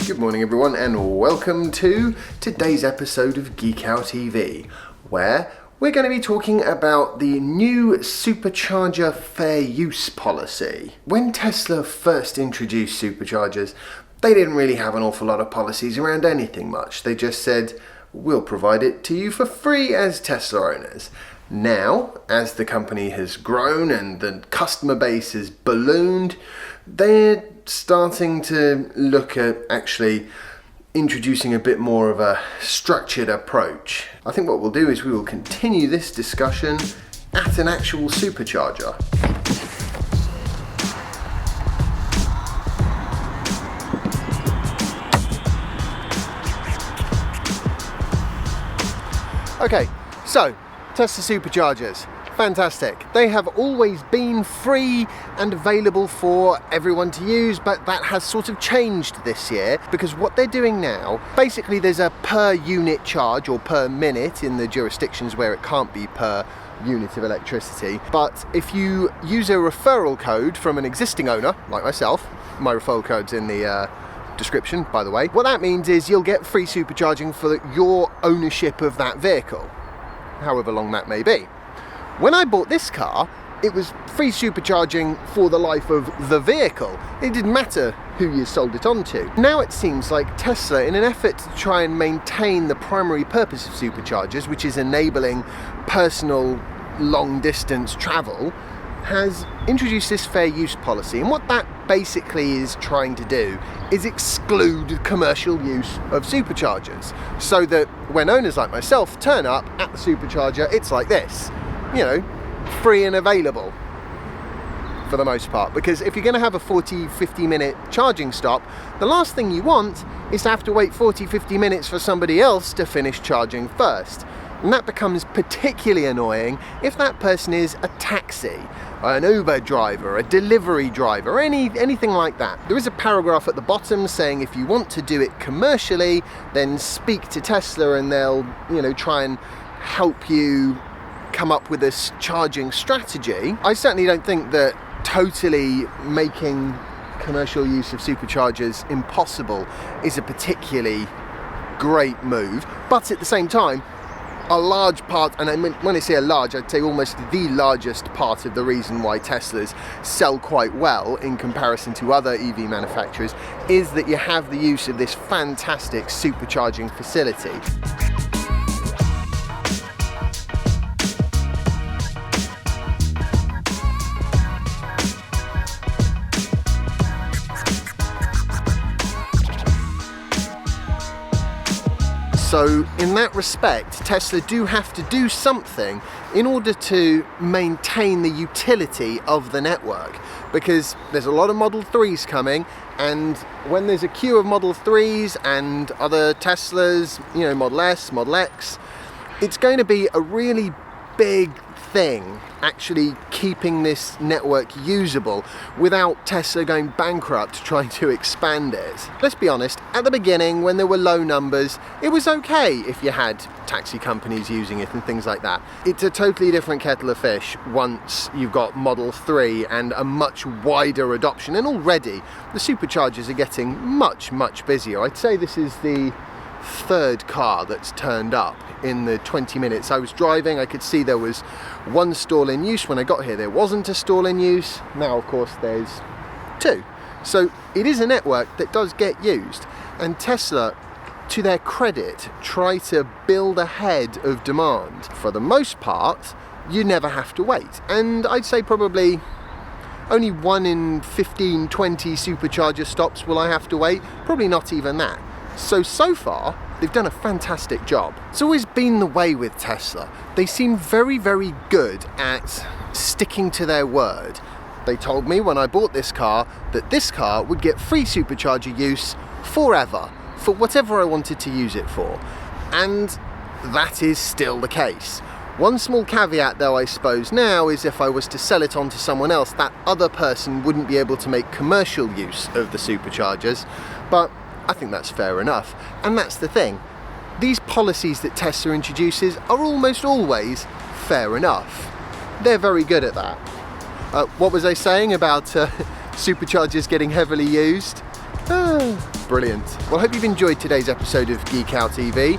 Good morning everyone and welcome to today's episode of Geek Out EV, where we're going to be talking about the new Supercharger fair use policy. When Tesla first introduced Superchargers, they didn't really have an awful lot of policies around anything much. They just said, we'll provide it to you for free as Tesla owners. Now, as the company has grown and the customer base has ballooned, they're starting to look at actually introducing a bit more of a structured approach. I think what we'll do is we will continue this discussion at an actual supercharger. Okay, so Tesla Superchargers, fantastic. They have always been free and available for everyone to use, but that has sort of changed this year because what they're doing now, basically there's a per unit charge or per minute in the jurisdictions where it can't be per unit of electricity. But if you use a referral code from an existing owner, like myself, my referral code's in the description, by the way, what that means is you'll get free supercharging for your ownership of that vehicle, however long that may be. When I bought this car, it was free supercharging for the life of the vehicle. It didn't matter who you sold it on to. Now it seems like Tesla, in an effort to try and maintain the primary purpose of superchargers, which is enabling personal long distance travel, has introduced this fair use policy. And what that basically is trying to do is exclude commercial use of superchargers, so that when owners like myself turn up at the supercharger, it's like this, you know, free and available for the most part. Because if you're going to have a 40-50 minute charging stop, the last thing you want is to have to wait 40-50 minutes for somebody else to finish charging first. And that becomes particularly annoying if that person is a taxi, an Uber driver, a delivery driver, anything like that. There is a paragraph at the bottom saying if you want to do it commercially, then speak to Tesla and they'll, try and help you come up with this charging strategy. I certainly don't think that totally making commercial use of superchargers impossible is a particularly great move, but at the same time, a large part, and when I say a large, I'd say almost the largest part of the reason why Teslas sell quite well in comparison to other EV manufacturers is that you have the use of this fantastic supercharging facility. So in that respect, Tesla do have to do something in order to maintain the utility of the network, because there's a lot of Model 3s coming, and when there's a queue of Model 3s and other Teslas, Model S, Model X, it's going to be a really big thing actually keeping this network usable without Tesla going bankrupt trying to expand it. Let's be honest, at the beginning when there were low numbers, it was okay if you had taxi companies using it and things like that. It's a totally different kettle of fish once you've got Model 3 and a much wider adoption, and already the superchargers are getting much busier. I'd say this is the third car that's turned up in the 20 minutes I was driving. I could see there was one stall in use. When I got here there wasn't a stall in use. Now of course there's two. So it is a network that does get used, and Tesla, to their credit, try to build ahead of demand. For the most part you never have to wait, and I'd say probably only 1 in 15-20 supercharger stops will I have to wait, probably not even that. So far, they've done a fantastic job. It's always been the way with Tesla. They seem very good at sticking to their word. They told me when I bought this car that this car would get free supercharger use forever, for whatever I wanted to use it for. And that is still the case. One small caveat though, I suppose now, is if I was to sell it on to someone else, that other person wouldn't be able to make commercial use of the superchargers. But I think that's fair enough, and that's the thing. These policies that Tesla introduces are almost always fair enough. They're very good at that. What was I saying about superchargers getting heavily used? Brilliant. Well, I hope you've enjoyed today's episode of Geek Out TV.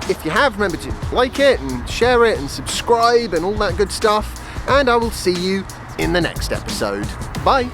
If you have, remember to like it and share it and subscribe and all that good stuff. And I will see you in the next episode. Bye.